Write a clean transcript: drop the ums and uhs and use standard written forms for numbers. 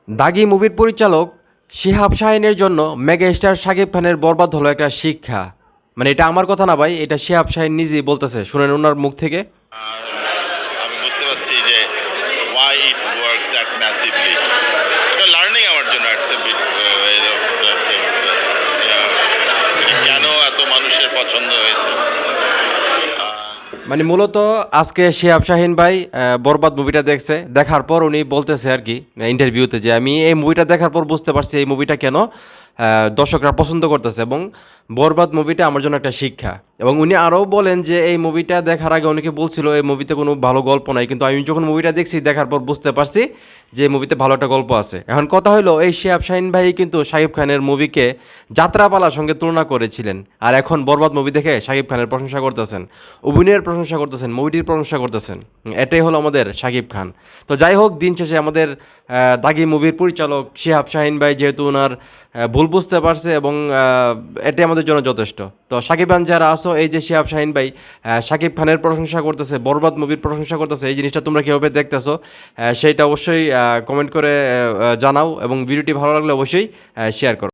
দাগি মুভির পরিচালক শিহাব শাহিনের জন্য মেগা স্টার শাকিব খানের বরবাদ হলো একটা শিক্ষা। মানে এটা আমার কথা না ভাই, এটা শিহাব শাহিন নিজেই বলতেছে, শুনেন ওনার মুখ থেকে। আমি বুঝতে পারছি যে why it worked that massively. এটা লার্নিং আমার জন্য it's a bit of things that, এটা কেন এত মানুষের পছন্দ হয়েছে। মানে মূলত আজকে শিহাব শাহিন ভাই বরবাদ মুভিটা দেখছে, দেখার পর উনি বলতেছে আর কি ইন্টারভিউতে যে আমি এই মুভিটা দেখার পর বুঝতে পারছি এই মুভিটা কেন দর্শকরা পছন্দ করতেছে, এবং বরবাদ মুভিটা আমার জন্য একটা শিক্ষা। এবং উনি আরও বলেন যে এই মুভিটা দেখার আগে অনেকে বলছিল এই মুভিতে কোনো ভালো গল্প নাই, কিন্তু আমি যখন মুভিটা দেখছি দেখার পর বুঝতে পারছি যে এই মুভিতে ভালো একটা গল্প আছে। এখন কথা হলো এই শিহাব শাহিন ভাই কিন্তু শাকিব খানের মুভিকে যাত্রাপালার সঙ্গে তুলনা করেছিলেন, আর এখন বরবাদ মুভি দেখে শাকিব খানের প্রশংসা করতেছেন, অভিনয়ের প্রশংসা করতেছেন, মুভিটির প্রশংসা করতেছেন। এটাই হলো আমাদের শাকিব খান। তো যাই হোক, দিন শেষে আমাদের দাগি মুভির পরিচালক শিহাব শাহিন ভাই যেহেতু ওনার ভুল বুঝতে পারছে, এবং এটাই আমাদের জন্য যথেষ্ট। তো শাকিব খান যারা আসো, এই যে শিহাব শাহিন ভাই শাকিব খানের প্রশংসা করতেছে, বরবাদ মুভির প্রশংসা করতেছে, এই জিনিসটা তোমরা কীভাবে দেখতেছো সেইটা অবশ্যই কমেন্ট করে জানাও, এবং ভিডিওটি ভালো লাগলে অবশ্যই শেয়ার করো।